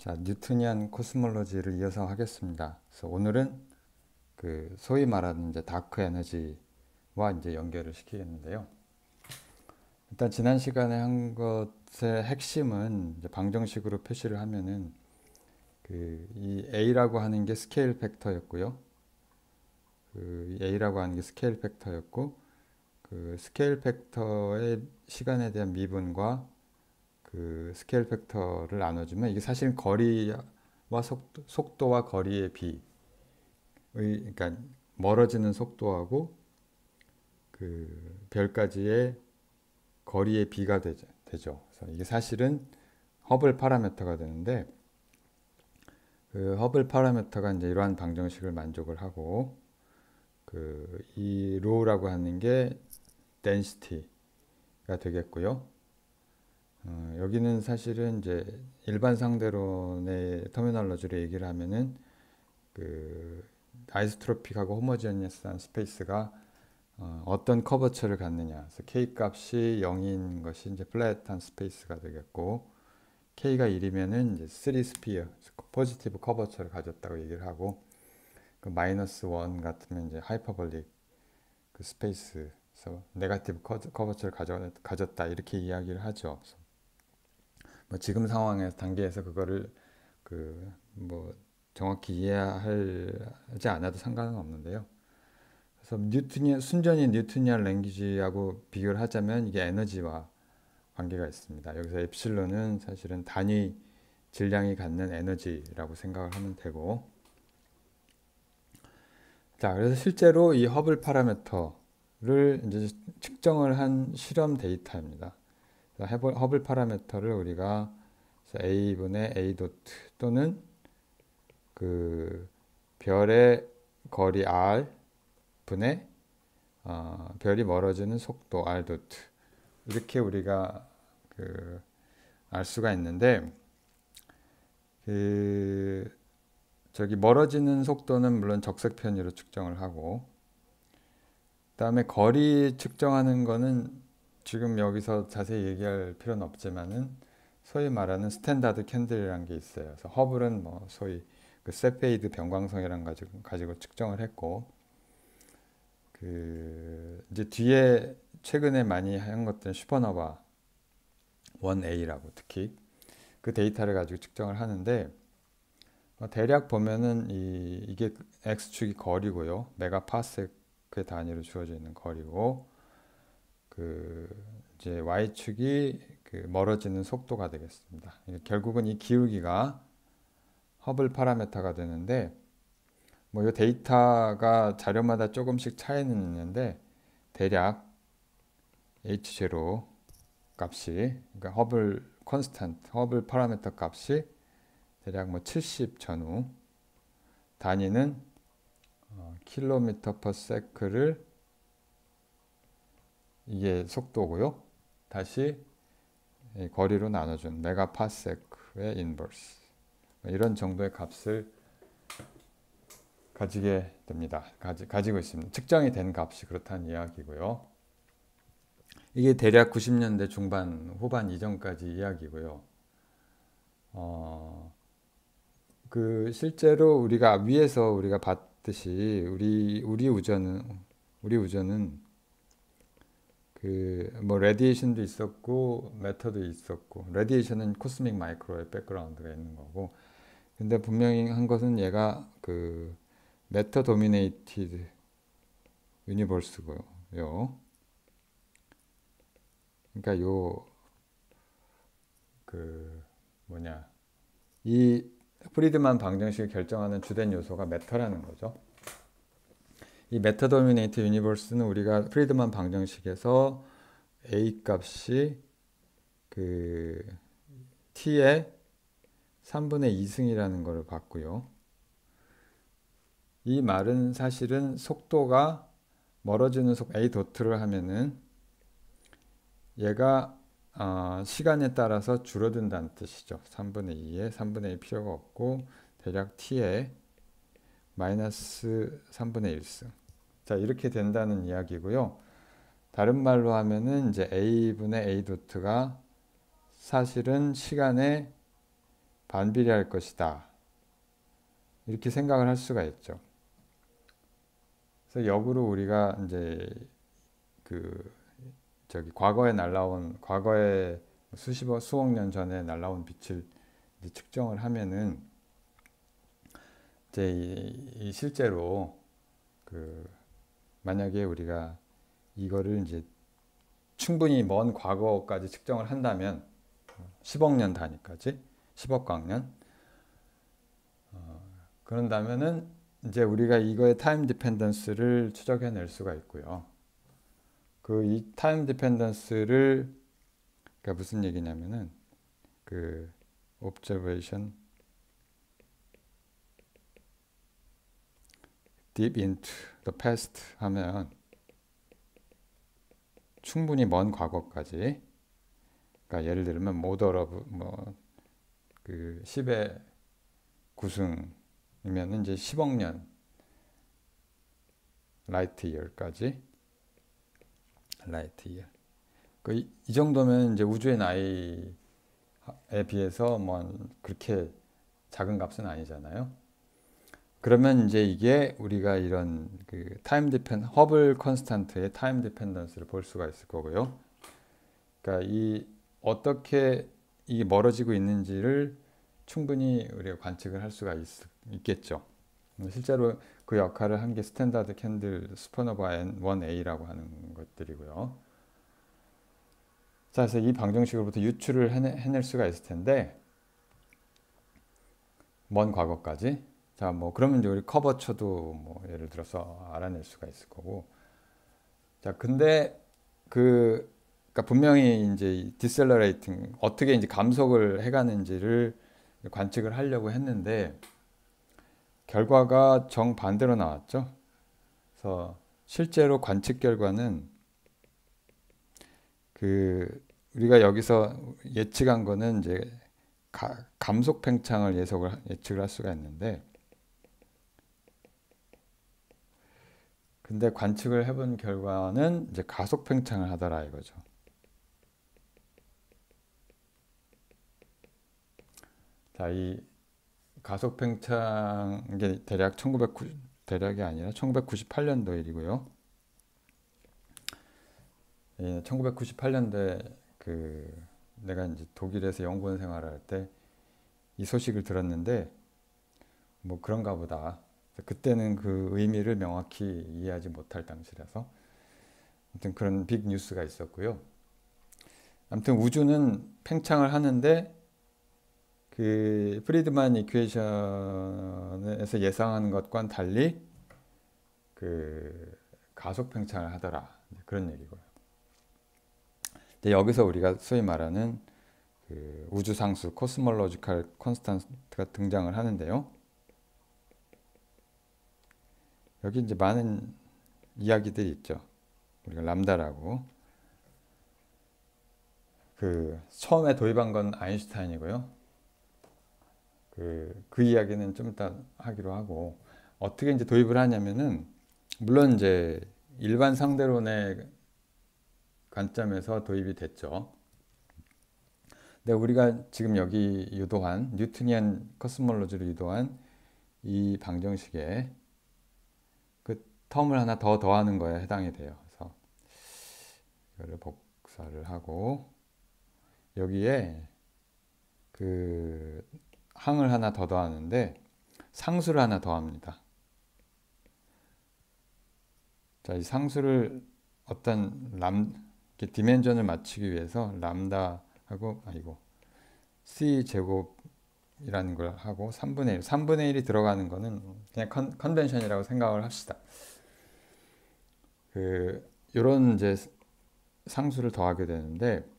자, 뉴트니안 코스몰로지를 이어서 하겠습니다. 그래서 오늘은 그 소위 말하는 이제 다크 에너지와 이제 연결을 시키겠는데요. 일단 지난 시간에 한 것의 핵심은 이제 방정식으로 표시를 하면은 그 이 A라고 하는 게 스케일 팩터였고요. 그 A라고 하는 게 스케일 팩터였고 그 스케일 팩터의 시간에 대한 미분과 그 스케일 팩터를 나눠주면 이게 사실은 거리와 속도와 거리의 비의, 그러니까 멀어지는 속도하고 그 별까지의 거리의 비가 되죠. 그래서 이게 사실은 허블 파라미터가 되는데 그 허블 파라미터가 이제 이러한 방정식을 만족을 하고 그 이 로우라고 하는 게 density가 되겠고요. 여기는 사실은 이제 일반 상대론의 터미널로지로 얘기를 하면은 그 아이소트로픽하고 호모지니어스한 스페이스가 어떤 커버처를 갖느냐. 그래서 k 값이 0인 것이 이제 플랫한 스페이스가 되겠고 k가 1이면은 이제 3 스피어, 포지티브 커버처를 가졌다고 얘기를 하고 그 마이너스 1 같으면 이제 하이퍼볼릭 그 스페이스에서 네가티브 커버처를 가졌다 이렇게 이야기를 하죠. 뭐 지금 상황에서 단계에서 그거를 그 뭐 정확히 이해하지 않아도 상관은 없는데요. 그래서 순전히 뉴트니안 랭귀지하고 비교를 하자면 이게 에너지와 관계가 있습니다. 여기서 엡실론은 사실은 단위 질량이 갖는 에너지라고 생각을 하면 되고, 자, 그래서 실제로 이 허블 파라미터를 이제 측정을 한 실험 데이터입니다. 허블 파라미터를 우리가 A분의 A 도트 또는 그 별의 거리 R 분의 별이 멀어지는 속도 R 도트 이렇게 우리가 그 알 수가 있는데 그 저기 멀어지는 속도는 물론 적색 편의로 측정을 하고 그다음에 거리 측정하는 거는 지금 여기서 자세히 얘기할 필요는 없지만은 소위 말하는 스탠다드 캔들이라는 게 있어요. 그래서 허블은 뭐 소위 그 세페이드 변광성이란 가지고 측정을 했고 그 이제 뒤에 최근에 많이 한 것들은 슈퍼노바 1A라고 특히 그 데이터를 가지고 측정을 하는데 대략 보면은 이게 x축이 거리고요. 메가파섹의 단위로 주어져 있는 거리고 그 이제 y축이 그 멀어지는 속도가 되겠습니다. 결국은 이 기울기가 허블 파라미터가 되는데 뭐 이 데이터가 자료마다 조금씩 차이는 있는데 대략 H0 값이 그러니까 허블 컨스탄트, 허블 파라미터 값이 대략 뭐 70 전후 단위는 킬로미터 퍼 세크를 이게 속도고요. 다시 거리로 나눠준 메가파세크의 인버스 이런 정도의 값을 가지게 됩니다. 가지고 있습니다. 측정이 된 값이 그렇다는 이야기고요. 이게 대략 90년대 중반 후반 이전까지 이야기고요. 그 실제로 우리가 위에서 우리가 봤듯이 우리 우주는 그 뭐 레디에이션도 있었고 매터도 있었고 레디에이션은 코스믹 마이크로의 백그라운드가 있는 거고 근데 분명히 한 것은 얘가 그 매터 도미네이티드 유니버스고요. 그러니까 그 뭐냐 이 프리드만 방정식을 결정하는 주된 요소가 매터라는 거죠. 이 메터 도미네이트 유니버스는 우리가 프리드만 방정식에서 A 값이 그 t의 3분의 2승이라는 것을 봤고요. 이 말은 사실은 속도가 멀어지는 A 도트를 하면은 얘가 시간에 따라서 줄어든다는 뜻이죠. 3분의 2에 3분의 1 필요가 없고 대략 t의 마이너스 3분의 1승. 자, 이렇게 된다는 이야기고요. 다른 말로 하면은 이제 A분의 A 도트가 사실은 시간의 반비례할 것이다. 이렇게 생각을 할 수가 있죠. 그래서 역으로 우리가 이제 그 과거에 수억 년 전에 날라온 빛을 이제 측정을 하면은 이제 이 실제로 그 만약에 우리가 이거를 이제 충분히 먼 과거까지 측정을 한다면 10억 년 단위까지 10억 광년 그런다면은 이제 우리가 이거의 타임 디펜던스를 추적해낼 수가 있고요. 그 이 타임 디펜던스를 그러니까 무슨 얘기냐면은 그 observation deep into the past 하면 충분히 먼 과거까지 그러니까 예를 들면 모더 오브 뭐그 10의 구승이면 이제 10억 년 라이트 이어까지 라이트 이어 이 정도면 이제 우주의 나이에 비해서 뭐 그렇게 작은 값은 아니잖아요. 그러면 이제 이게 우리가 이런 그 허블 컨스탄트의 타임 디펜던스를 볼 수가 있을 거고요. 그러니까 이 어떻게 이게 멀어지고 있는지를 충분히 우리가 관측을 할 수가 있겠죠. 실제로 그 역할을 한 게 스탠다드 캔들 슈퍼노바 N1A라고 하는 것들이고요. 자, 그래서 이 방정식으로부터 유출을 해낼 수가 있을 텐데 먼 과거까지. 자, 뭐 그러면 이제 우리 커버처도 뭐 예를 들어서 알아낼 수가 있을 거고. 자, 근데 그러니까 분명히 이제 디셀러레이팅 어떻게 이제 감속을 해가는지를 관측을 하려고 했는데 결과가 정반대로 나왔죠. 그래서 실제로 관측 결과는 그 우리가 여기서 예측한 거는 이제 감속 팽창을 예측을 할 수가 있는데 근데 관측을 해본 결과는 이제 가속 팽창을 하더라 이거죠. 자, 이 가속 팽창 이게 대략이 아니라 1998년도 일이고요. 1998년도에 내가 이제 독일에서 연구원 생활할 때 이 소식을 들었는데 뭐 그런가 보다. 그때는 그 의미를 명확히 이해하지 못할 당시라서 아무튼 그런 빅 뉴스가 있었고요. 아무튼 우주는 팽창을 하는데 그 프리드만 이퀘이션에서 예상하는 것과는 달리 그 가속 팽창을 하더라. 그런 얘기고요. 여기서 우리가 소위 말하는 그 우주 상수 코스몰로지컬 콘스탄트가 등장을 하는데요. 여기 이제 많은 이야기들이 있죠. 우리가 람다라고 처음에 도입한 건 아인슈타인이고요. 그 이야기는 좀 이따 하기로 하고 어떻게 이제 도입을 하냐면은 물론 이제 일반 상대론의 관점에서 도입이 됐죠. 근데 우리가 지금 여기 유도한 뉴트니안 코스몰로지를 유도한 이 방정식에 그 텀을 하나 더 더하는 거에 해당이 돼요. 그래서 이거를 복사를 하고 여기에 그 항을 하나 더 더하는데 상수를 하나 더합니다. 자, 이 상수를 어떤 디멘전을 맞추기 위해서 람다하고 C 제곱이라는 걸 하고 3분의 1이 들어가는 거는 그냥 컨벤션이라고 생각을 합시다. 요런 이제 상수를 더하게 되는데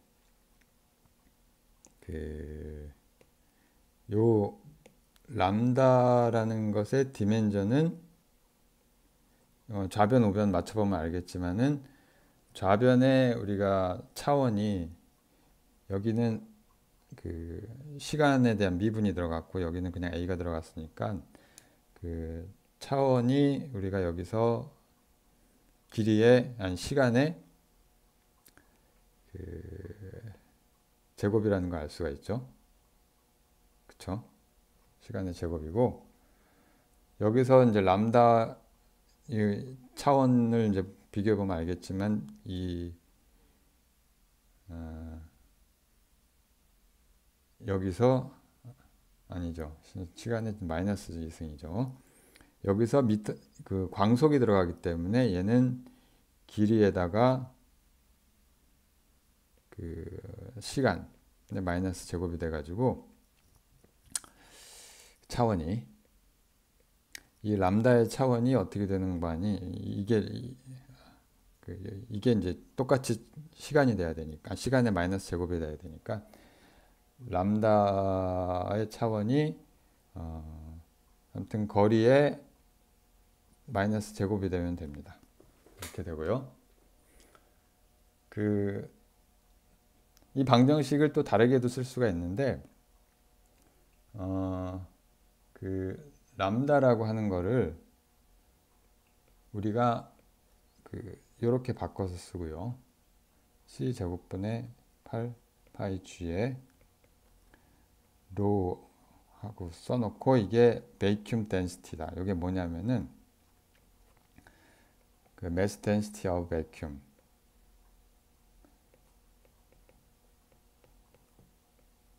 요 람다라는 것의 디멘전은 좌변 우변 맞춰보면 알겠지만은 좌변에 우리가 차원이 여기는 시간에 대한 미분이 들어갔고 여기는 그냥 A가 들어갔으니까 차원이 우리가 여기서 길이의 시간의 제곱이라는 걸 알 수가 있죠. 그쵸? 시간의 제곱이고, 여기서 이제 람다 이 차원을 이제 비교해 보면 알겠지만 어, 여기서 아니죠. 시간의 마이너스 이승이죠. 여기서 미터 그 광속이 들어가기 때문에 얘는 길이에다가 그 시간의 마이너스 제곱이 돼가지고 차원이 이 람다의 차원이 어떻게 되는 거 아니? 이게 이제 똑같이 시간이 돼야 되니까 시간의 마이너스 제곱이 돼야 되니까 람다의 차원이 아무튼 거리의 마이너스 제곱이 되면 됩니다. 이렇게 되고요. 이 방정식을 또 다르게도 쓸 수가 있는데 람다라고 하는 거를 우리가 이렇게 바꿔서 쓰고요. c 제곱분의 8 파이 g에 로 하고 써놓고 이게 vacuum density다. 이게 뭐냐면은 그 mass density of vacuum.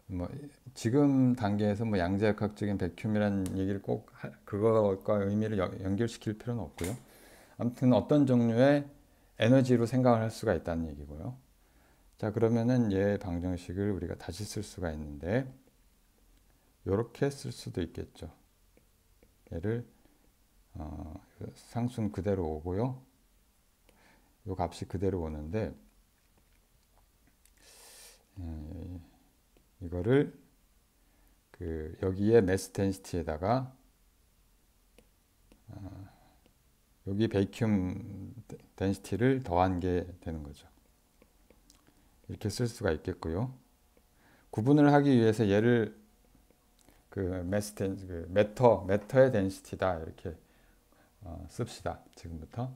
뭐 지금 단계에서 뭐 양자역학적인 백큐움이라는 얘기를 꼭 그거과 의미를 연결시킬 필요는 없고요. 아무튼 어떤 종류의 에너지로 생각을 할 수가 있다는 얘기고요. 자, 그러면은 얘 방정식을 우리가 다시 쓸 수가 있는데 이렇게 쓸 수도 있겠죠. 얘를 상수는 그대로 오고요. 이 값이 그대로 오는데 이거를 여기에 매스 덴시티에다가 여기 베이큐움 덴시티를 더한 게 되는 거죠. 이렇게 쓸 수가 있겠고요. 구분을 하기 위해서 얘를 메터의 덴시티다 이렇게 씁시다. 지금부터.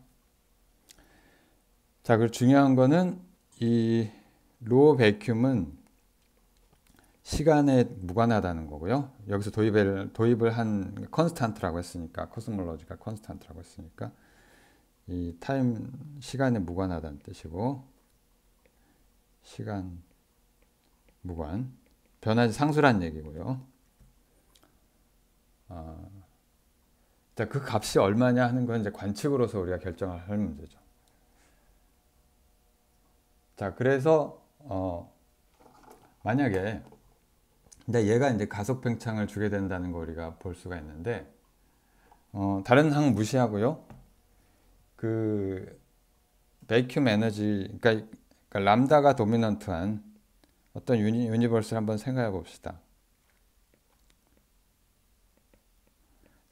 자, 그리고 중요한 거는 이 로어 베이큐움은 시간에 무관하다는 거고요. 여기서 도입을 한 컨스탄트라고 했으니까 코스몰로지컬 컨스탄트라고 했으니까 이 타임 시간에 무관하다는 뜻이고 시간 무관 변화지 상수란 얘기고요. 자, 그 값이 얼마냐 하는 건 이제 관측으로서 우리가 결정할 문제죠. 자, 그래서 만약에 근데 얘가 이제 가속 팽창을 주게 된다는 거 우리가 볼 수가 있는데 다른 항 무시하고요. 베이큐움 에너지 그러니까 람다가 도미넌트한 어떤 유니버스를 한번 생각해 봅시다.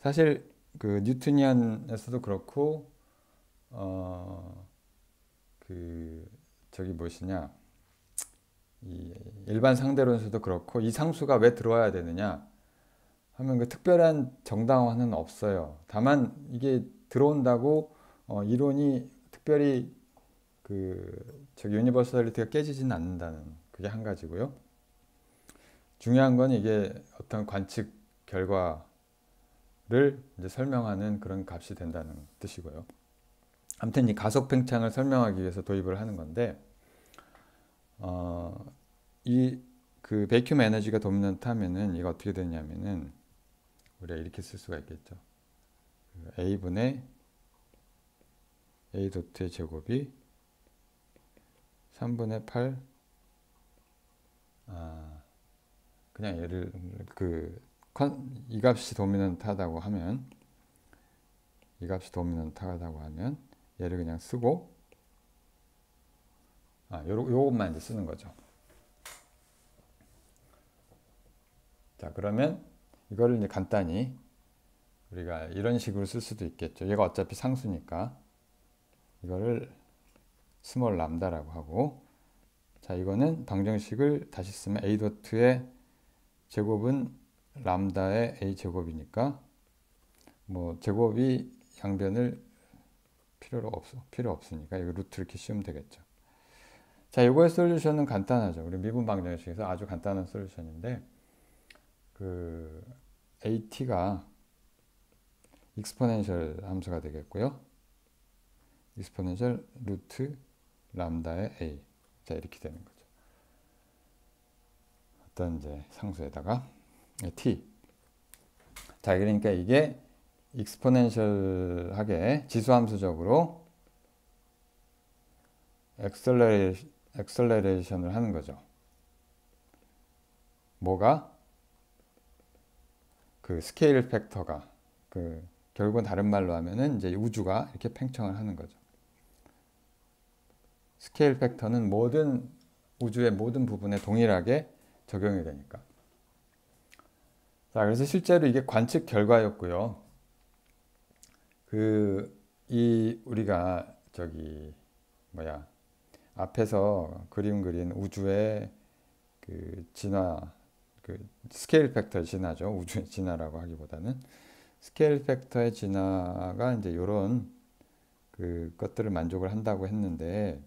사실 뉴트니안에서도 그렇고 저기 무엇이냐 이 일반 상대론에서도 그렇고 이 상수가 왜 들어와야 되느냐 하면 특별한 정당화는 없어요. 다만 이게 들어온다고 이론이 특별히 유니버설리티가 깨지지는 않는다는 그게 한 가지고요. 중요한 건 이게 어떤 관측 결과를 이제 설명하는 그런 값이 된다는 뜻이고요. 아무튼 이 가속 팽창을 설명하기 위해서 도입을 하는 건데 베이큐움 에너지가 도미넌트 하면은 이거 어떻게 되냐면은 우리가 이렇게 쓸 수가 있겠죠. A분의 A 도트의 제곱이 3분의 8 그냥 얘를 이 값이 도미넌트하다고 하면 얘를 그냥 쓰고 요것만 이제 쓰는 거죠. 자, 그러면 이거를 이제 간단히 우리가 이런 식으로 쓸 수도 있겠죠. 얘가 어차피 상수니까 이거를 스몰 람다라고 하고 자, 이거는 방정식을 다시 쓰면 A 도트의 제곱은 람다의 A 제곱이니까 뭐 제곱이 양변을 필요 없으니까 이거 루트 이렇게 씌우면 되겠죠. 자, 이거의 솔루션은 간단하죠. 우리 미분 방정식에서 아주 간단한 솔루션인데 그 at가 익스포넨셜 함수가 되겠고요. 익스포넨셜 루트 람다의 a. 자, 이렇게 되는 거죠. 어떤 이제 상수에다가 t. 자, 그러니까 이게 익스포넨셜하게 지수함수적으로 엑셀러레이션을 하는 거죠. 뭐가? 그 스케일 팩터가 결국은 다른 말로 하면은 이제 우주가 이렇게 팽창을 하는 거죠. 스케일 팩터는 모든 우주의 모든 부분에 동일하게 적용이 되니까. 자, 그래서 실제로 이게 관측 결과였고요. 우리가 앞에서 그린 우주의 진화, 스케일 팩터의 진화죠. 우주의 진화라고 하기보다는 스케일 팩터의 진화가 이제 이런 것들을 만족을 한다고 했는데,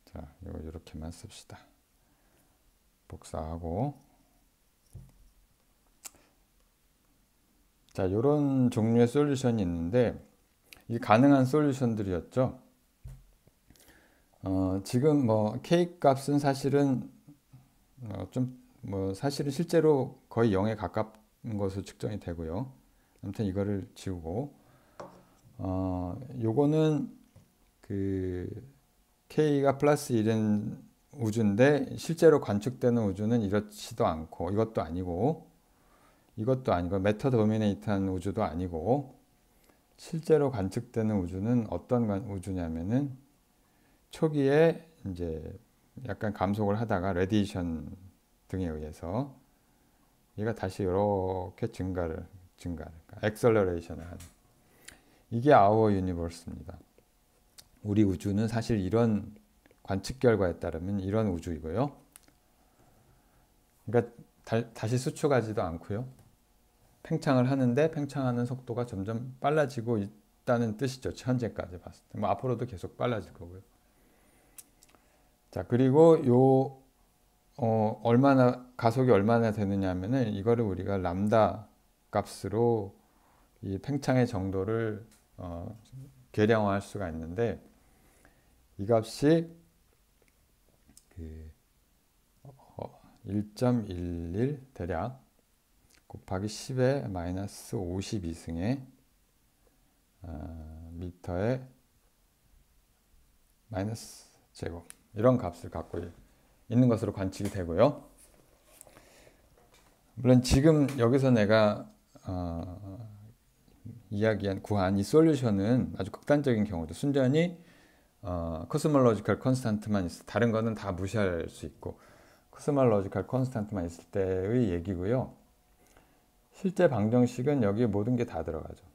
자, 이렇게만 씁시다. 복사하고. 자, 이런 종류의 솔루션이 있는데, 이게 가능한 솔루션들이었죠. 지금 K 값은 사실은 사실은 실제로 거의 0에 가까운 것으로 측정이 되고요. 아무튼 이거를 지우고, 요거는 K가 플러스 1인 우주인데 실제로 관측되는 우주는 이렇지도 않고, 이것도 아니고 메터 도미네이트한 우주도 아니고, 실제로 관측되는 우주는 어떤 우주냐면은 초기에 이제 약간 감속을 하다가 레디에이션 등에 의해서 얘가 다시 이렇게 증가를 엑셀러레이션을 하는, 이게 our universe입니다. 우리 우주는 사실 이런 관측 결과에 따르면 이런 우주이고요. 그러니까 다시 수축하지도 않고요. 팽창을 하는데 팽창하는 속도가 점점 빨라지고 있다는 뜻이죠. 현재까지 봤을 때. 앞으로도 계속 빨라질 거고요. 자, 그리고 가속이 얼마나 되느냐 하면은 이거를 우리가 람다 값으로 이 팽창의 정도를 계량화할 수가 있는데, 이 값이 1.11 대략 곱하기 10의 마이너스 52승의 미터의 마이너스 제곱, 이런 값을 갖고 있는 것으로 관측이 되고요. 물론 지금 여기서 내가 구한 이 솔루션은 아주 극단적인 경우도 순전히 코스몰로지컬 컨스탄트만 있어, 다른 거는 다 무시할 수 있고 코스몰로지컬 컨스탄트만 있을 때의 얘기고요. 실제 방정식은 여기에 모든 게 다 들어가죠.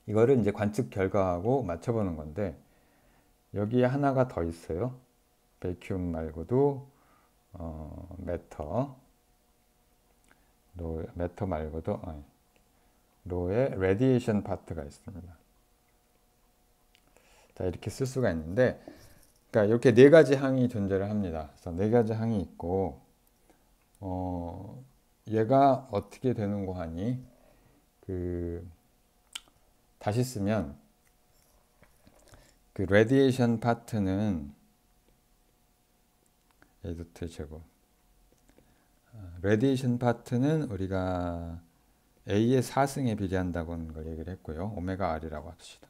이거를 이제 관측 결과하고 맞춰보는 건데, 여기에 하나가 더 있어요. 베큐움 말고도 매터 말고도 로의 레디에이션 파트가 있습니다. 자, 이렇게 쓸 수가 있는데, 그러니까 이렇게 네 가지 항이 존재를 합니다. 그래서 네 가지 항이 있고, 얘가 어떻게 되는고 하니, 다시 쓰면 레디에이션 파트는 A.T 제곱, 레디에이션 파트는 우리가 A의 4승에 비례한다고 하는 걸 얘기를 했고요. 오메가 R이라고 합시다.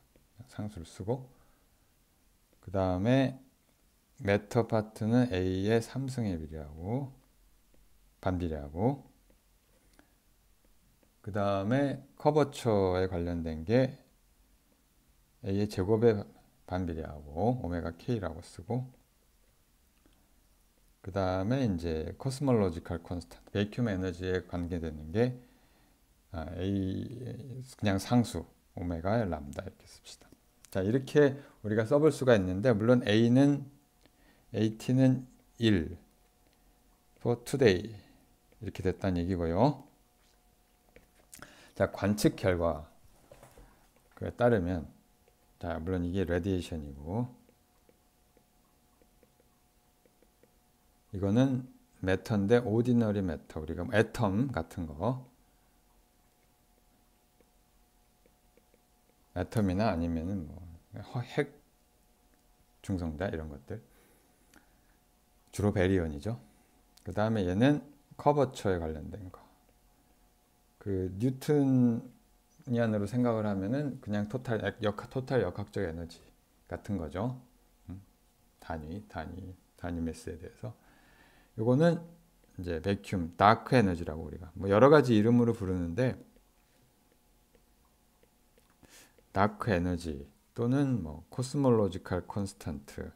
상수를 쓰고, 그 다음에 매터 파트는 A의 3승에 비례하고 반비례하고, 그 다음에 커버처에 관련된 게 A의 제곱에 반비례하고 오메가 K라고 쓰고, 그 다음에 이제 코스몰로지컬 콘스탄트, 베큐움 에너지에 관계되는 게 A 그냥 상수 오메가 람다 이렇게 씁시다. 자, 이렇게 우리가 써볼 수가 있는데, 물론 AT는 1 for today 이렇게 됐다는 얘기고요. 자, 관측 결과에 따르면, 자, 물론 이게 레디에이션이고, 이거는 매터인데 오디너리 매터, 우리가 뭐 애텀 같은 거, 애텀이나 아니면은 뭐 핵 중성자 이런 것들, 주로 베리온이죠. 그 다음에 얘는 커버처에 관련된 거. 그 뉴턴이안으로 생각을 하면은 그냥 토탈 역학적 에너지 같은 거죠. 단위 매스에 대해서. 요거는 이제 베큐um, 다크 에너지라고 우리가 뭐 여러 가지 이름으로 부르는데, 다크 에너지 또는 뭐 코스몰로지컬 콘스턴트,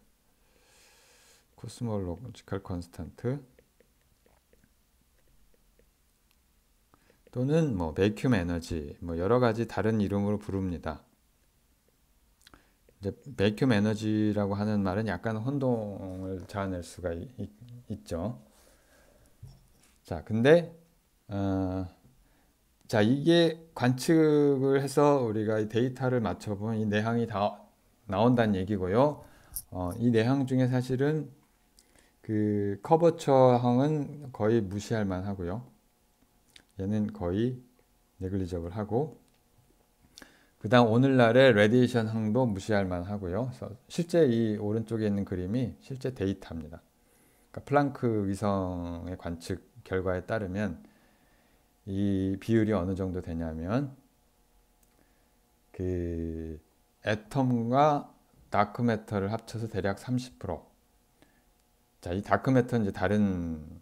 또는 뭐 베큐um 에너지, 뭐 여러 가지 다른 이름으로 부릅니다. 이제 베큐um 에너지라고 하는 말은 약간 혼동을 자아낼 수가 있죠. 자, 근데 자, 이게 관측을 해서 우리가 이 데이터를 맞춰보면 이 내항이 다 나온다는 얘기고요. 이 내항 중에 사실은 그 커버처 항은 거의 무시할 만하고요. 얘는 거의 네글리저블 하고, 그 다음 오늘날의 레디에이션 항도 무시할 만하고요. 그래서 실제 이 오른쪽에 있는 그림이 실제 데이터입니다. 그러니까 플랑크 위성의 관측 결과에 따르면 이 비율이 어느 정도 되냐면, 그 애텀과 다크매터를 합쳐서 대략 30%. 자, 이 다크매터는 이제 다른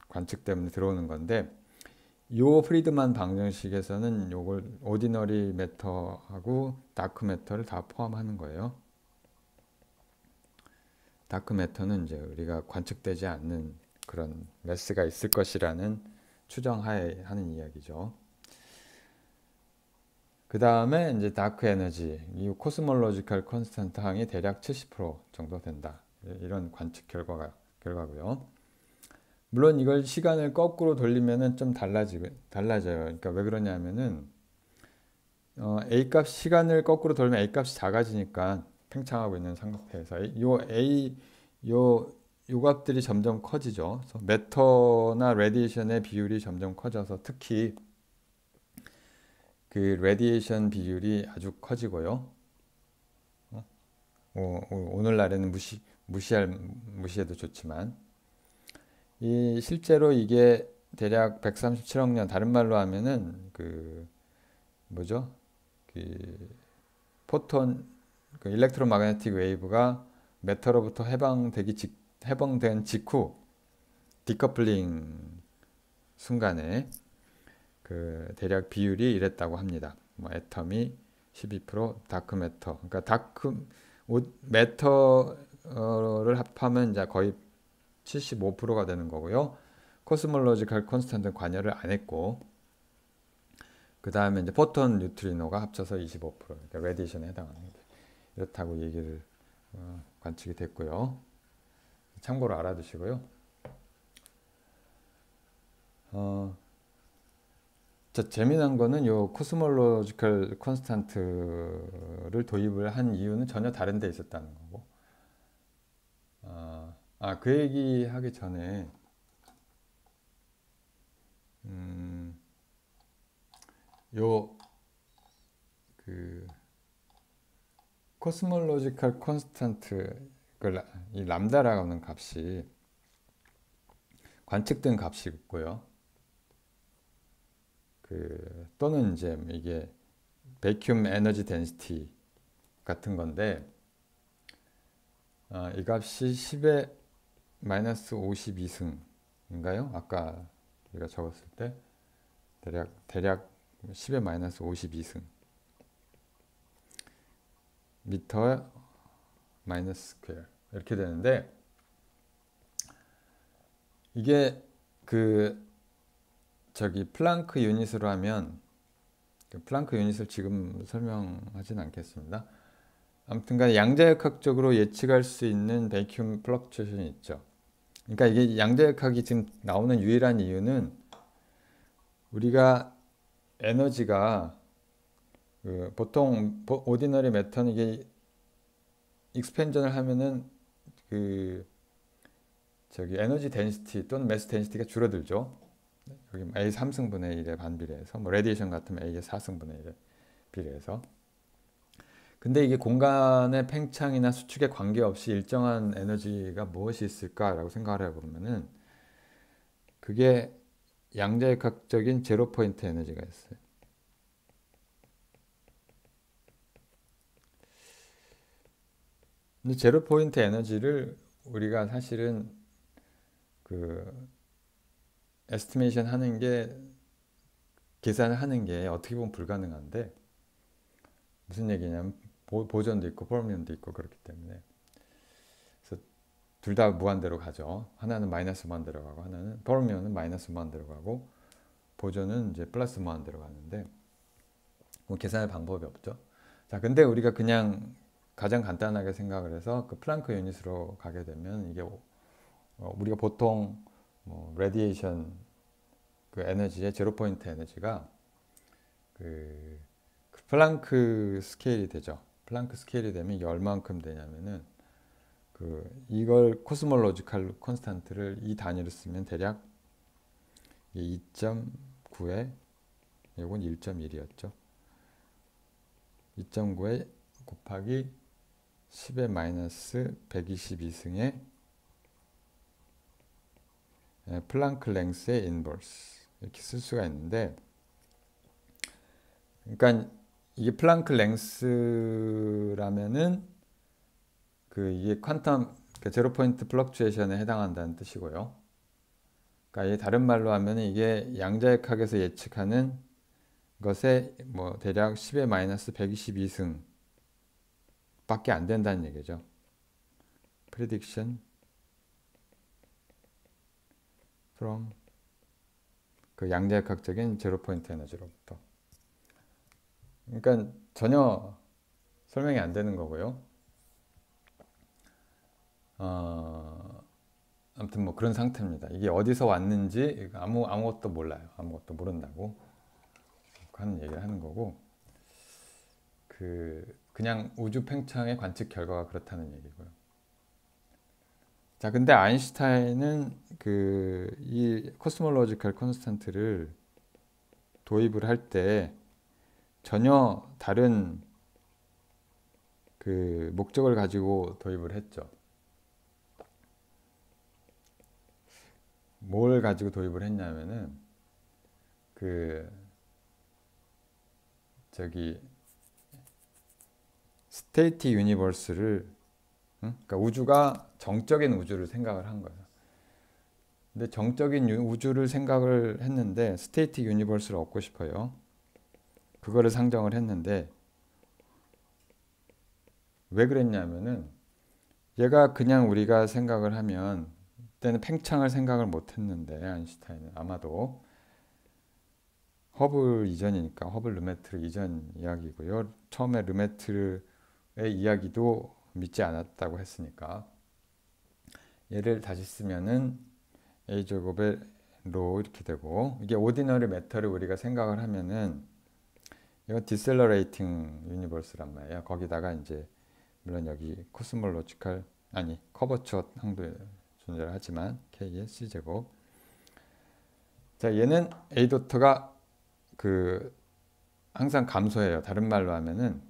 관측 때문에 들어오는 건데, 요 프리드만 방정식에서는 요걸 오디너리 매터하고 다크매터를 다 포함하는 거예요. 다크매터는 이제 우리가 관측되지 않는 그런 매스가 있을 것이라는 추정하에 하는 이야기죠. 그 다음에 이제 다크 에너지, 이 코스몰로지컬 콘스턴트 항이 대략 70% 정도 된다. 이런 관측 결과고요. 물론 이걸 시간을 거꾸로 돌리면은 좀 달라져요. 그러니까 왜 그러냐면은 A 값 시간을 거꾸로 돌면 A 값이 작아지니까 팽창하고 있는 상태에서 요 값들이 점점 커지죠. 그래서 매터나 레디에이션의 비율이 점점 커져서 특히 그 레디에이션 비율이 아주 커지고요. 오늘날에는 무시해도 좋지만, 이 실제로 이게 대략 137억 년, 다른 말로 하면은 그 뭐죠? 그 포톤, 그 일렉트로마그네틱 웨이브가 매터로부터 해방된 직후 디커플링 순간에 그 대략 비율이 이랬다고 합니다. 뭐 애텀이 12%, 다크 매터. 그러니까 매터를 합하면 이제 거의 75%가 되는 거고요. 코스몰로지컬 콘스턴트는 관여를 안 했고, 그 다음에 이제 포톤 뉴트리노가 합쳐서 25%, 그러니까 레디에이션에 해당하는 게 이렇다고 얘기를 관측이 됐고요. 참고로 알아두시고요. 재미난 거는 요 코스몰로지컬 콘스탄트를 도입을 한 이유는 전혀 다른 데 있었다는 거고. 그 얘기 하기 전에 요 그 코스몰로지컬 콘스탄트, 이 람다라고 하는 값이 관측된 값이고요. 또는 이제 이게 베큐um 에너지 덴시티 같은 건데, 이 값이 10의 마이너스 52승인가요? 아까 우리가 적었을 때 대략 10의 마이너스 52승 미터 마이너스 스퀘어 이렇게 되는데, 이게 플랑크 유닛으로 하면, 플랑크 유닛을 지금 설명하진 않겠습니다. 아무튼간 양자역학적으로 예측할 수 있는 베큐um 플럭추에이션이 있죠. 그러니까 이게 양자역학이 지금 나오는 유일한 이유는, 우리가 에너지가 보통 오디너리 매터는 이게 익스펜전을 하면은 저기 에너지 덴시티 또는 매스 덴시티가 줄어들죠. 여기 A 3승분의 1의 반비례해서 뭐 레디에이션 같으면 A의 4승분의 1의 비례해서. 근데 이게 공간의 팽창이나 수축에 관계없이 일정한 에너지가 무엇이 있을까라고 생각을 해보면은 그게 양자역학적인 제로 포인트 에너지가 있어요. 근데 제로 포인트 에너지를 우리가 사실은 그 에스티메이션 하는 게 계산을 하는 게 어떻게 보면 불가능한데 무슨 얘기냐면 보존도 있고 포르미온도 있고 그렇기 때문에 그래서 둘 다 무한대로 가죠. 하나는 마이너스 무한대로 가고 하나는 포르미온은 마이너스 무한대로 가고 보존은 이제 플러스 무한대로 가는데 뭐 계산할 방법이 없죠. 자, 근데 우리가 그냥 가장 간단하게 생각을 해서 그 플랑크 유닛으로 가게 되면 이게 우리가 보통 뭐 레디에이션 그 에너지의 제로 포인트 에너지가 그 플랑크 스케일이 되죠. 플랑크 스케일이 되면 이게 얼만큼 되냐면은 그 이걸 코스몰로지컬 콘스탄트를 이 단위로 쓰면 대략 2.9에 이건 1.1이었죠. 2.9에 곱하기 10의 마이너스 122승의 플랑크 랭스의 인버스 이렇게 쓸 수가 있는데, 그러니까 이게 플랑크 랭스라면은 그 이게 퀀텀 제로 포인트 플럭추에이션에 해당한다는 뜻이고요. 그러니까 다른 말로 하면 이게 양자역학에서 예측하는 것에 뭐 대략 10의 마이너스 122승 밖에 안 된다는 얘기죠. prediction from 그 양자역학적인 제로 포인트 에너지로부터. 그러니까 전혀 설명이 안 되는 거고요. 아무튼 뭐 그런 상태입니다. 이게 어디서 왔는지 아무것도 몰라요. 아무것도 모른다고 하는 얘기를 하는 거고, 그냥 우주 팽창의 관측 결과가 그렇다는 얘기고요. 자, 근데 아인슈타인은 이 코스몰로지컬 콘스탄트를 도입을 할 때 전혀 다른 그 목적을 가지고 도입을 했죠. 뭘 가지고 도입을 했냐면은 스테이티 유니버스를, 그러니까 우주가 정적인 우주를 생각을 한 거예요. 근데 정적인 우주를 생각을 했는데 스테이티 유니버스를 얻고 싶어요. 그거를 상정을 했는데 왜 그랬냐면은 얘가 그냥 우리가 생각을 하면 그때는 팽창을 생각을 못 했는데 아인슈타인은 아마도 허블 이전이니까 허블 르메트르 이전 이야기고요. 처음에 르메트르의 이야기도 믿지 않았다고 했으니까 얘를 다시 쓰면은 A 제곱의 로 이렇게 되고, 이게 오디너리 매터를 우리가 생각을 하면은 이건 디셀러레이팅 유니버스란 말이에요. 거기다가 이제 물론 여기 코스몰로지컬 커버처 항도 존재를 하지만 K의 C 제곱. 자, 얘는 A 도트가 항상 감소해요. 다른 말로 하면은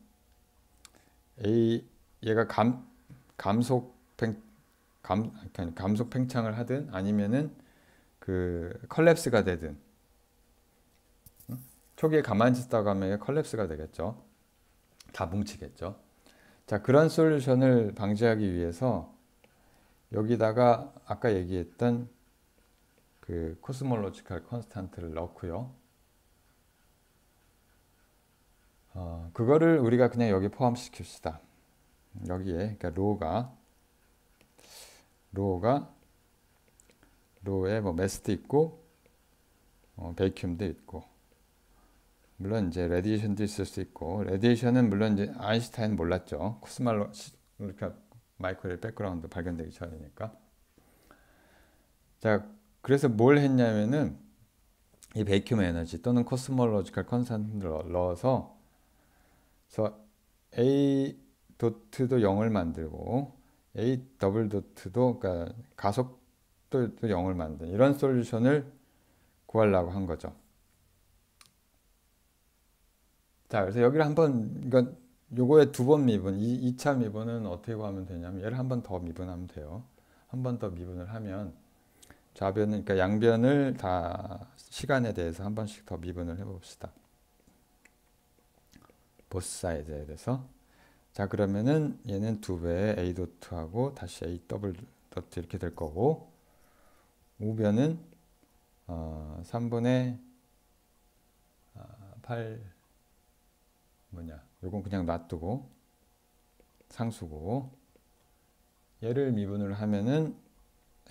얘가 감속 팽창을 하든 아니면은 컬랩스가 되든, 초기에 가만히 있다가 하면 컬랩스가 되겠죠. 다 뭉치겠죠. 자, 그런 솔루션을 방지하기 위해서 여기다가 아까 얘기했던 코스몰로지컬 컨스탄트를 넣고요. 그거를 우리가 그냥 여기 포함시킵시다. 여기에 그러니까 로에 뭐 매스도 있고 베이큐움도 있고, 물론 이제 레디에이션도 있을 수 있고, 레디에이션은 물론 이제 아인슈타인 몰랐죠. 그러니까 마이크로웨이브 백그라운드 발견되기 전이니까. 자, 그래서 뭘 했냐면은 이 베이큐움 에너지 또는 코스몰로지컬 컨스탄트를 넣어서 A 도트도 0을 만들고 A 더블 도트도, 그러니까 가속 또 0을 만든 이런 솔루션을 구하려고 한 거죠. 자, 그래서 여기를 한번 이건 요거의 두 번 미분, 2차 미분은 어떻게 구하면 되냐면 얘를 한 번 더 미분하면 돼요. 한 번 더 미분을 하면 좌변은 그러니까 양변을 다 시간에 대해서 한 번씩 더 미분을 해봅시다. 보스 사이드에 대해서. 자, 그러면은 얘는 2배의 a 도트하고 다시 a 더블 도트 이렇게 될 거고, 우변은 3분의 8 요건 그냥 놔두고 상수고, 얘를 미분을 하면은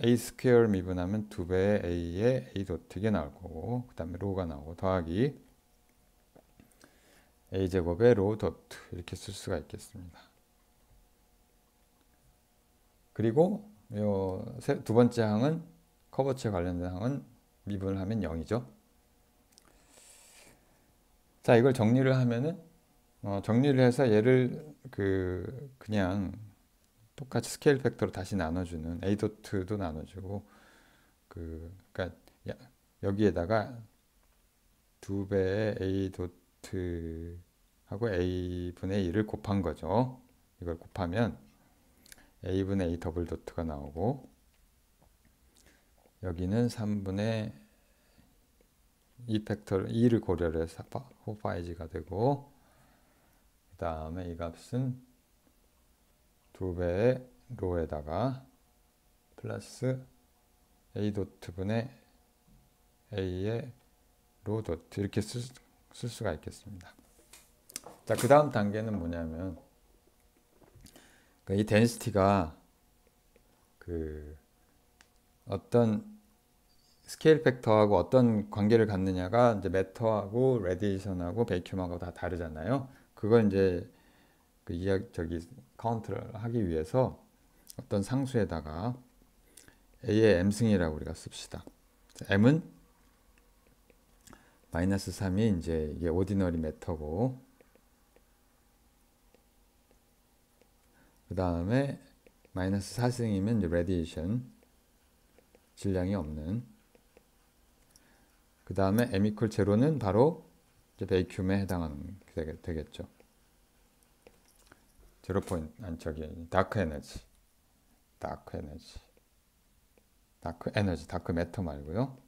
a 스퀘어 미분하면 2배의 a의 a 도트 이게 나올 거고, 그 다음에 로가 나오고 더하기 a 제곱의 로 도트 이렇게 쓸 수가 있겠습니다. 그리고 두 번째 항은 커버치에 관련된 항은 미분을 하면 0이죠. 자, 이걸 정리를 하면은 정리를 해서 얘를 그냥 똑같이 스케일 팩터로 다시 나눠주는 a 도트도 나눠주고 그러니까 여기에다가 2배의 a 도트하고 a분의 1을 곱한 거죠. 이걸 곱하면 a분의 a 더블 도트가 나오고, 여기는 3분의 2 팩터를 2를 고려를 해서 4파이지가 되고, 그 다음에 이 값은 2배의 로에다가 플러스 a 도트분의 a의 로 도트 이렇게 쓸 수가 있겠습니다. 자, 그 다음 단계는 뭐냐면 이 덴시티가 어떤 스케일 팩터하고 어떤 관계를 갖느냐가 이제 매터하고 레디에이션하고 베이큐음하고 다 다르잖아요. 그걸 이제 카운트를 하기 위해서 어떤 상수에다가 a의 m승이라고 우리가 씁시다. m은 마이너스 3이 이제 이게 오디너리 매터고, 그 다음에 마이너스 4승이면 이제 레디에이션 질량이 없는, 그 다음에 m 이퀄 제로는 바로 이제 베이큐음에 해당하는 되겠죠. 제로 포인트 다크 매터 말고요.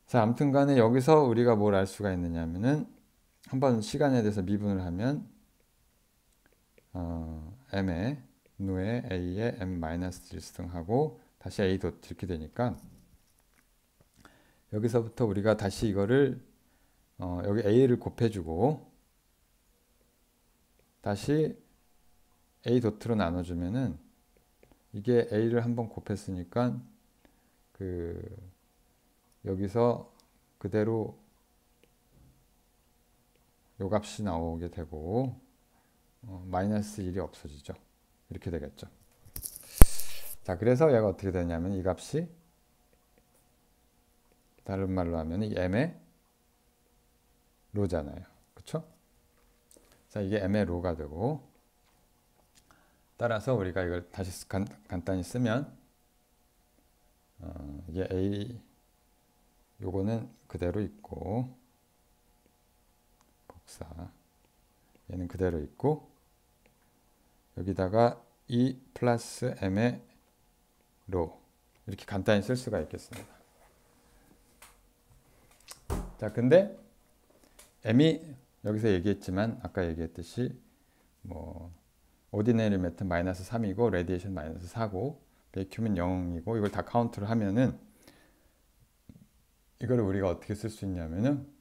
자, 아무튼 간에 여기서 우리가 뭘 알 수가 있느냐면은 한번 시간에 대해서 미분을 하면 m의 누에 a의 m-1승하고 다시 a 도트 이렇게 되니까, 여기서부터 우리가 다시 이거를 여기 a를 곱해주고 다시 a 도트로 나눠주면은 이게 a를 한번 곱했으니까 여기서 그대로 요 값이 나오게 되고 마이너스 1이 없어지죠. 이렇게 되겠죠. 자, 그래서 얘가 어떻게 되냐면 이 값이 다른 말로 하면 이 m의 로잖아요. 그쵸? 자, 이게 m의 로가 되고, 따라서 우리가 이걸 다시 간단히 쓰면 이게 a 요거는 그대로 있고, 복사 얘는 그대로 있고, 여기다가 2 플러스 m의 로 이렇게 간단히 쓸 수가 있겠습니다. 자, 근데 m이 여기서 얘기했지만 아까 얘기했듯이 오디너리 매트 마이너스 3이고 레디에이션 마이너스 4고 베이큐음은 0이고 이걸 다 카운트를 하면은 이거를 우리가 어떻게 쓸 수 있냐면은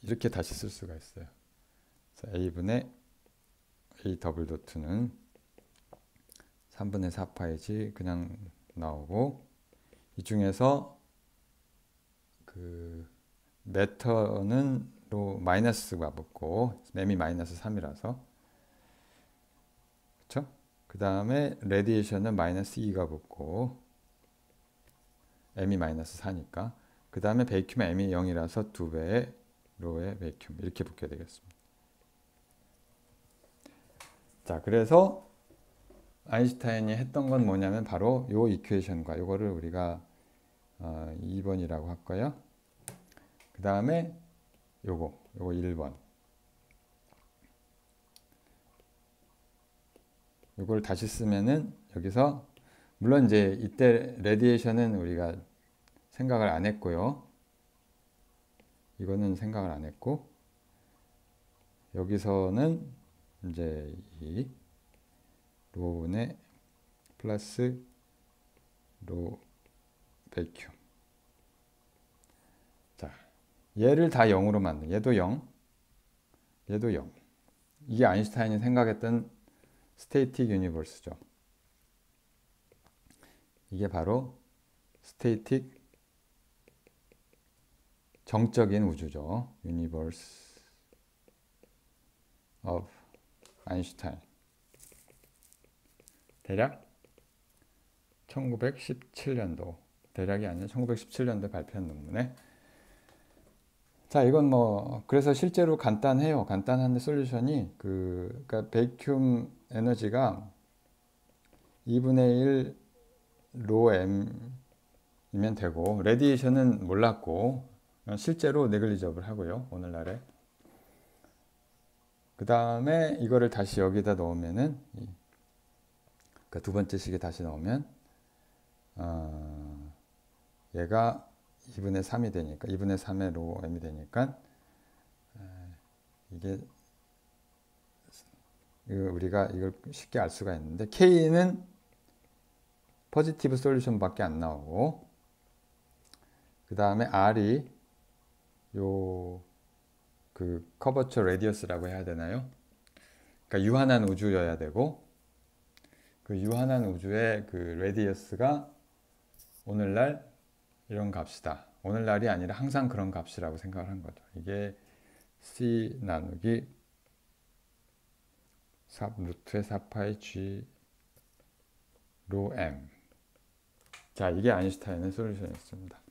이렇게 다시 쓸 수가 있어요. a분의 a 더블 도트는 3분의 4파이지 그냥 나오고, 이 중에서 매터는 로 마이너스가 붙고 m이 마이너스 3이라서 그쵸? 그 다음에 레디에이션은 마이너스 2가 붙고 m이 마이너스 4니까, 그 다음에 베이큐um m이 0이라서 2배의 로의 베이큐um 이렇게 붙게 되겠습니다. 자, 그래서 아인슈타인이 했던 건 뭐냐면 바로 요 이퀘이션과 요거를 우리가 2번이라고 할 거예요. 그 다음에 요거 1번. 요걸 다시 쓰면은 여기서 물론 이제 이때 레디에이션은 우리가 생각을 안 했고요. 이거는 생각을 안 했고 여기서는 이제 이 로운의 플러스 로 베큐. 자, 얘를 다 0으로 만든 얘도 0, 얘도 0. 이게 아인슈타인이 생각했던 스테이틱 유니버스죠. 이게 바로 스테이틱 정적인 우주죠. 유니버스 of 아인슈타인. 대략 1917년도, 대략이 아니라 1917년도에 발표한 논문에. 자, 이건 뭐 그래서 실제로 간단해요. 간단한데 솔루션이 그러니까 베큐um 에너지가 2분의 1 로 m이면 되고 레디에이션은 몰랐고 실제로 네글리저블 하고요. 오늘날에. 그 다음에 이거를 다시 여기다 넣으면은 그러니까 두 번째 식에 다시 넣으면 얘가 2분의 3이 되니까 2분의 3의 로 m이 되니까 이게 우리가 이걸 쉽게 알 수가 있는데 K는 포지티브 솔루션 밖에 안 나오고 그 다음에 R이 요 그 커버처 레디어스라고 해야 되나요? 그러니까 유한한 우주여야 되고 그 유한한 우주의 그 레디어스가 오늘날 이런 값이다. 오늘날이 아니라 항상 그런 값이라고 생각을 한 거죠. 이게 C 나누기 루트의 4파이 G 로 M. 자, 이게 아인슈타인의 솔루션이었습니다.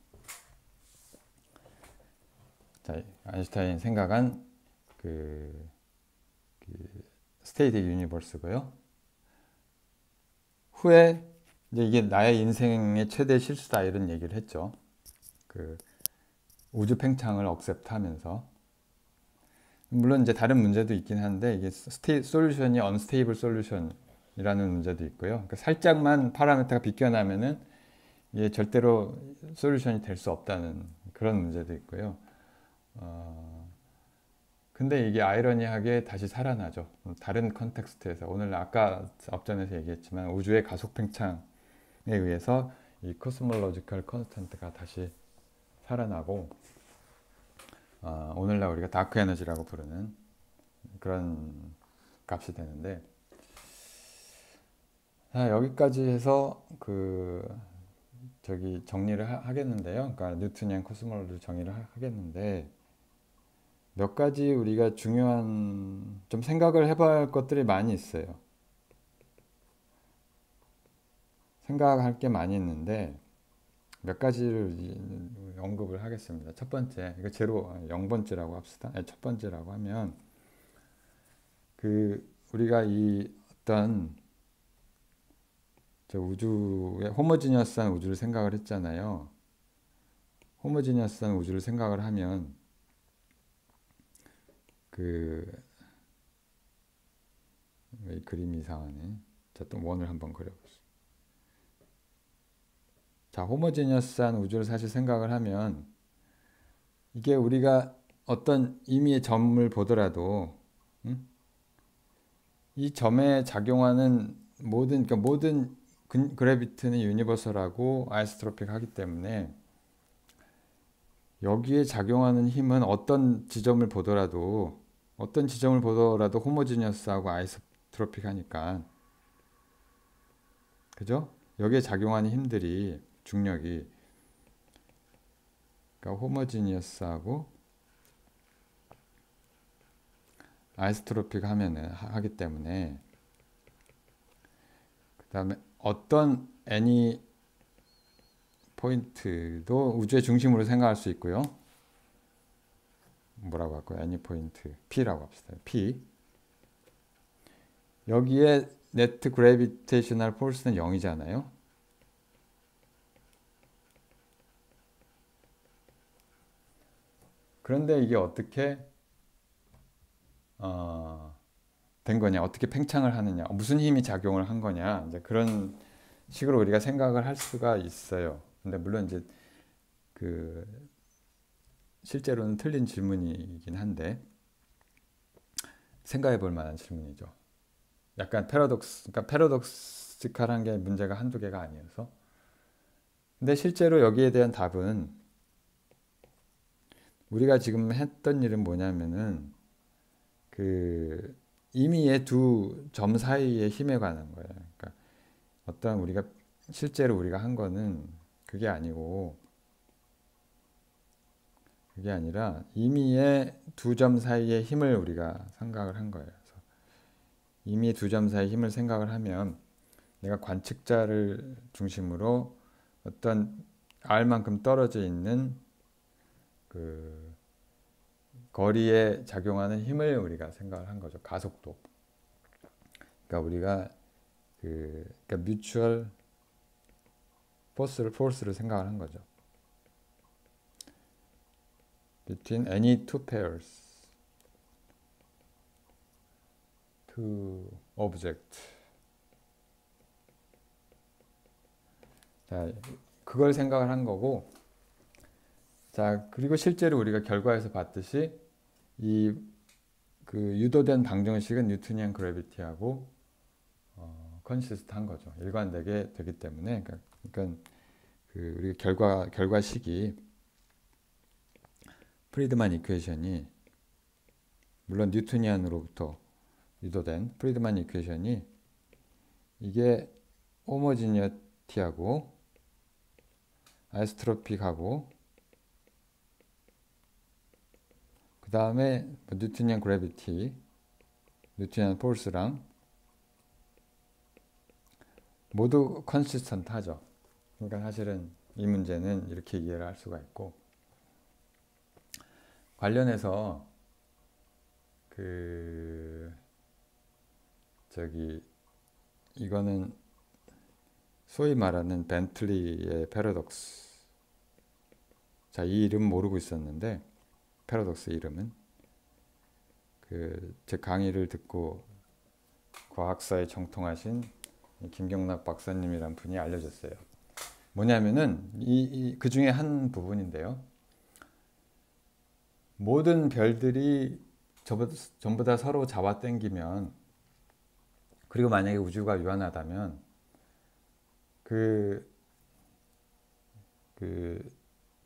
자, 아인슈타인 생각한 그 스테이틱 유니버스고요. 후에 이제 이게 나의 인생의 최대 실수다 이런 얘기를 했죠. 그 우주 팽창을 억셉트하면서 물론 이제 다른 문제도 있긴 한데 이게 솔루션이 언스테이블 솔루션이라는 문제도 있고요. 그러니까 살짝만 파라미터가 비껴나면은 이게 절대로 솔루션이 될 수 없다는 그런 문제도 있고요. 근데 이게 아이러니하게 다시 살아나죠. 다른 컨텍스트에서 오늘 아까 앞전에서 얘기했지만 우주의 가속 팽창에 의해서 이 코스몰로지컬 컨스턴트가 다시 살아나고 오늘날 우리가 다크 에너지라고 부르는 그런 값이 되는데 여기까지 해서 저기 정리를 하겠는데요. 그러니까 뉴트니안 코스몰로지 정리를 하겠는데 몇 가지 우리가 중요한 좀 생각을 해봐야 할 것들이 많이 있어요. 생각할 게 많이 있는데 몇 가지를 언급을 하겠습니다. 첫 번째, 이거 0번째라고 합시다. 첫 번째라고 하면 우리가 이 어떤 저 우주의 호모지니어스한 우주를 생각을 했잖아요. 호모지니어스한 우주를 생각을 하면 왜 그림이 이상하네. 자, 또 원을 한번 그려보시죠. 자, 호모지니어스한 우주를 사실 생각을 하면 이게 우리가 어떤 임의의 점을 보더라도 이 점에 작용하는 그러니까 모든 그래비티는 유니버설하고 아이소트로픽하기 때문에 여기에 작용하는 힘은 어떤 지점을 보더라도 호모지니어스하고 아이소트로픽하니까 그죠? 여기에 작용하는 힘들이 중력이 그러니까 호모지니어스하고 아이소트로픽 하기 때문에 그 다음에 어떤 any 포인트도 우주의 중심으로 생각할 수 있고요. 뭐라고 할까요? any 포인트 P라고 합시다. P. 여기에 네트 그래비테이셔널 포스는 0이잖아요. 그런데 이게 어떻게 된 거냐, 어떻게 팽창을 하느냐, 무슨 힘이 작용을 한 거냐, 이제 그런 식으로 우리가 생각을 할 수가 있어요. 근데 물론 이제 그 실제로는 틀린 질문이긴 한데 생각해 볼 만한 질문이죠. 약간 그러니까 패러독시칼한 게 문제가 한두 개가 아니어서. 근데 실제로 여기에 대한 답은 우리가 지금 했던 일은 뭐냐면은 그 임의의 두 점 사이의 힘에 관한 거예요. 그러니까 어떤 우리가 실제로 우리가 한 거는 그게 아니고 그게 아니라 임의의 두 점 사이의 힘을 우리가 생각을 한 거예요. 그래서 임의의 두 점 사이의 힘을 생각을 하면 내가 관측자를 중심으로 어떤 R만큼 떨어져 있는 그 거리에 작용하는 힘을 우리가 생각을 한 거죠. 가속도. 그러니까 우리가 그러니까 뮤추얼 포스를 생각을 한 거죠. Between any two pairs, two objects. 자, 그걸 생각을 한 거고, 자, 그리고 실제로 우리가 결과에서 봤듯이 이 그 유도된 방정식은 뉴토니안 그래비티하고 컨시스트한 거죠. 일관되게 되기 때문에, 그러니까 그 우리 결과식이 프리드만 이퀘이션이 물론 뉴토니안으로부터 유도된 프리드만 이퀘이션이 이게 호모지니어티하고 아이스트로픽하고 그 다음에 뉴토니안 그래비티, 뉴토니안 포스랑 모두 컨시스턴트하죠. 그러니까 사실은 이 문제는 이렇게 이해를 할 수가 있고, 관련해서 이거는 소위 말하는 벤틀리의 패러독스. 자, 이 이름 모르고 있었는데 패러독스 이름은 제 강의를 듣고 과학사에 정통하신 김경락 박사님이란 분이 알려줬어요. 뭐냐면은 그 중에 한 부분인데요. 모든 별들이 전부 다 서로 잡아당기면, 그리고 만약에 우주가 유한하다면 그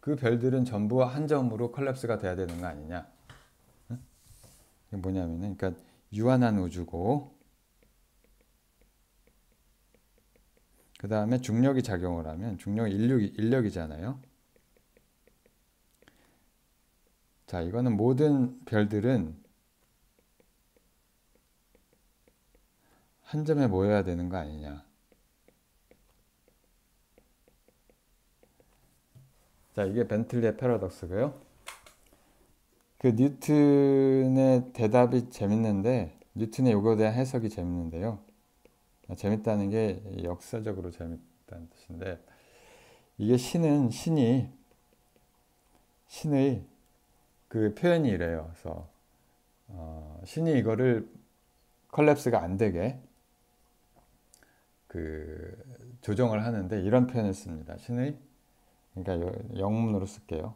별들은 전부 한 점으로 컬랩스가 돼야 되는 거 아니냐? 응? 이게 뭐냐면은, 그러니까 유한한 우주고, 그 다음에 중력이 작용을 하면, 중력이 인력이잖아요. 자, 이거는 모든 별들은 한 점에 모여야 되는 거 아니냐? 자, 이게 벤틀리의 패러독스고요. 그 뉴턴의 대답이 재밌는데, 뉴턴의 요거에 대한 해석이 재밌는데요. 재밌다는 게 역사적으로 재밌다는 뜻인데, 이게 신의 그 표현이 이래요. 그래서 신이 이거를 컬랩스가 안 되게 조정을 하는데 이런 표현을 씁니다. 그러니까 영문으로 쓸게요.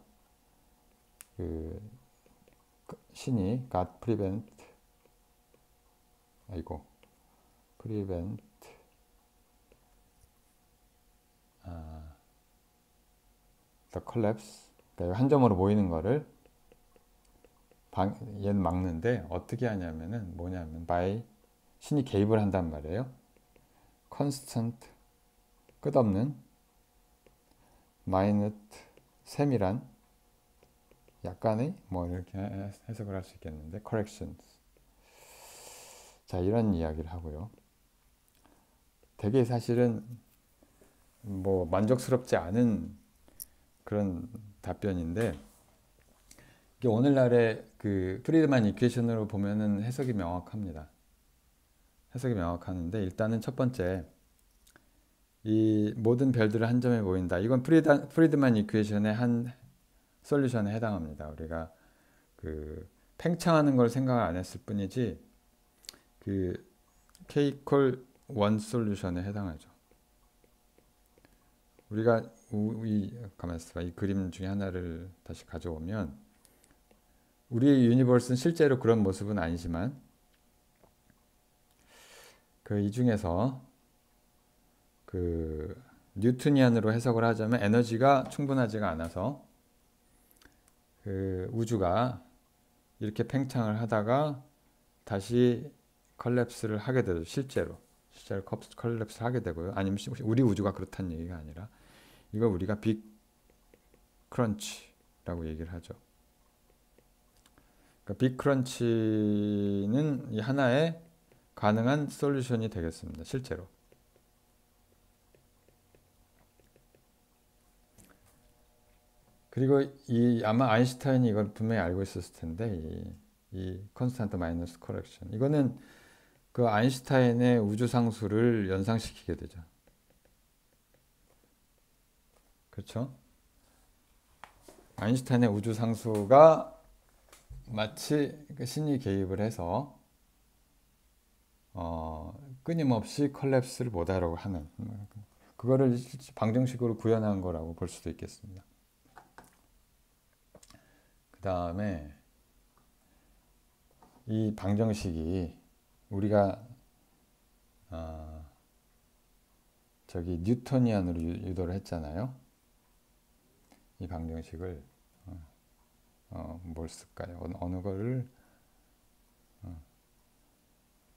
신이 God prevent the collapse. 그러니까 한 점으로 모이는 거를 얘는 막는데 어떻게 하냐면은 뭐냐면 신이 개입을 한단 말이에요. constant, 끝없는, minute, 세밀한, 약간의 뭐 이렇게 해석을 할 수 있겠는데 corrections. 자, 이런 이야기를 하고요. 되게 사실은 뭐 만족스럽지 않은 그런 답변인데, 이게 오늘날의 프리드만 이퀘이션으로 보면은 해석이 명확합니다. 해석이 명확하는데, 일단은 첫 번째, 이 모든 별들은 한 점에 모인다. 이건 프리드만 이퀘이션의 한 솔루션에 해당합니다. 우리가 그 팽창하는 걸 생각을 안 했을 뿐이지 그 K 콜 원 솔루션에 해당하죠. 우리가 가만히 있어봐. 이 그림 중에 하나를 다시 가져오면, 우리 유니버스는 실제로 그런 모습은 아니지만 그 이 중에서 그 뉴트니안으로 해석을 하자면 에너지가 충분하지가 않아서 그 우주가 이렇게 팽창을 하다가 다시 컬랩스를 하게 되죠. 실제로 컬랩스를 하게 되고요. 아니면 우리 우주가 그렇다는 얘기가 아니라 이걸 우리가 빅 크런치라고 얘기를 하죠. 그러니까 빅 크런치는 이 하나의 가능한 솔루션이 되겠습니다. 실제로. 그리고 아마 아인슈타인이 이걸 분명히 알고 있었을 텐데, 이 컨스탄트 마이너스 커렉션, 이거는 그 아인슈타인의 우주상수를 연상시키게 되죠. 그렇죠? 아인슈타인의 우주상수가 마치 신이 개입을 해서 끊임없이 컬랩스를 못하려고 하는, 그거를 방정식으로 구현한 거라고 볼 수도 있겠습니다. 그 다음에 이 방정식이 우리가 저기 뉴토니안으로 유도를 했잖아요. 이 방정식을 뭘 쓸까요? 어느 거를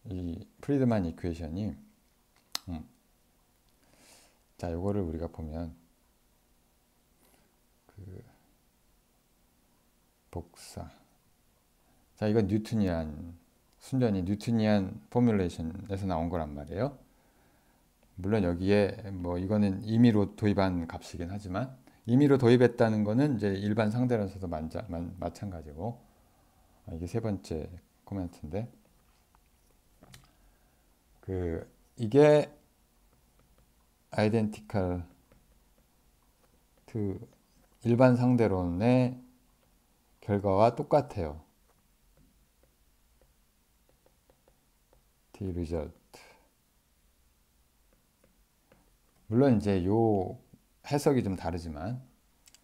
이 프리드만 이퀘이션이 자, 요거를 우리가 보면 그 복사. 자, 이건 뉴트니안, 순전히 뉴트니안 포뮬레이션에서 나온 거란 말이에요. 물론 여기에 뭐 이거는 임의로 도입한 값이긴 하지만, 임의로 도입했다는 거는 이제 일반 상대론에서도 마찬가지고, 이게 세 번째 코멘트인데, 이게 identical to 일반 상대론의 결과와 똑같아요. The result. 물론 이제 요 해석이 좀 다르지만,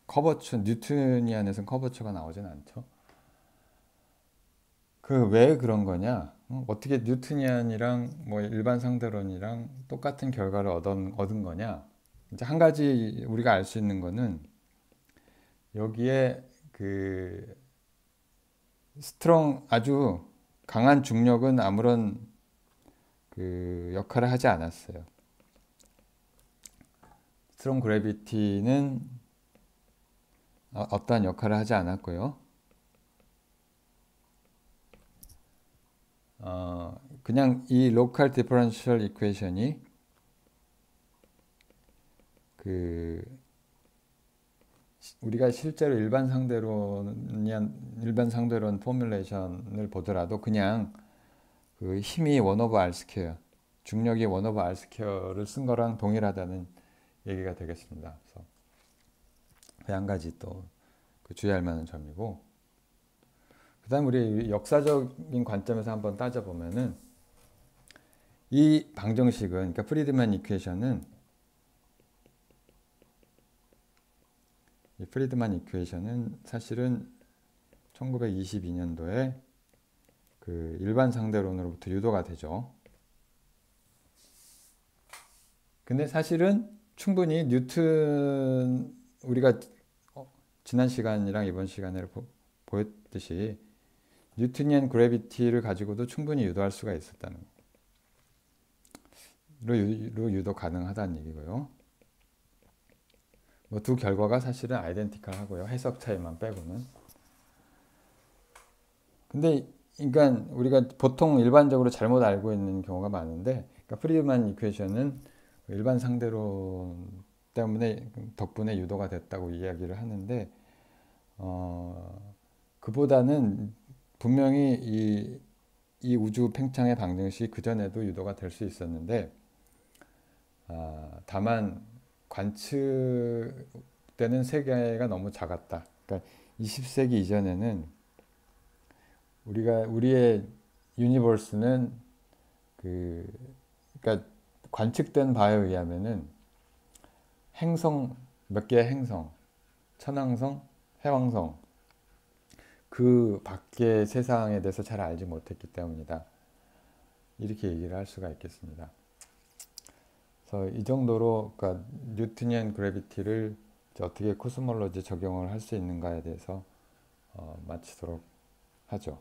커버처, 뉴트니안에서는 커버처가 나오진 않죠. 왜 그런 거냐? 어떻게 뉴트니안이랑 뭐 일반 상대론이랑 똑같은 결과를 얻은 거냐? 이제 한 가지 우리가 알 수 있는 거는, 여기에 그 아주 강한 중력은 아무런 그 역할을 하지 않았어요. 스트롱 그래비티는 어떠한 역할을 하지 않았고요. 그냥 이 로컬 디퍼런셜 이퀘이션이 우리가 실제로 일반 상대론 포뮬레이션을 보더라도 그냥 그 힘이 1/r², 중력이 1/r²를 쓴 거랑 동일하다는 얘기가 되겠습니다. 그래서 그 한 가지 또 주의할 만한 점이고, 그 다음 우리 역사적인 관점에서 한번 따져보면은, 이 방정식은, 그러니까 프리드만 이퀘이션은, 사실은 1922년도에 그 일반 상대론으로부터 유도가 되죠. 근데 사실은 충분히 우리가 지난 시간이랑 이번 시간에 보였듯이 뉴트니안 그래비티를 가지고도 충분히 유도할 수가 있었다는 로 유도 가능하다는 얘기고요. 뭐 두 결과가 사실은 아이덴티컬 하고요. 해석 차이만 빼고는. 근데 그러니까 우리가 보통 일반적으로 잘못 알고 있는 경우가 많은데, 그러니까 프리드만 이퀘이션은 일반 상대론 덕분에 유도가 됐다고 이야기를 하는데, 그보다는 분명히 이 우주 팽창의 방정식이 그전에도 유도가 될 수 있었는데 다만 관측되는 세계가 너무 작았다. 그러니까 20세기 이전에는 우리의 유니버스는 그 그러니까 관측된 바에 의하면은 행성 몇 개의 행성, 천왕성, 해왕성 그 밖의 세상에 대해서 잘 알지 못했기 때문이다. 이렇게 얘기를 할 수가 있겠습니다. 그래서 이 정도로 그러니까 뉴트니안 그래비티를 어떻게 코스몰로지 적용을 할 수 있는가에 대해서 마치도록 하죠.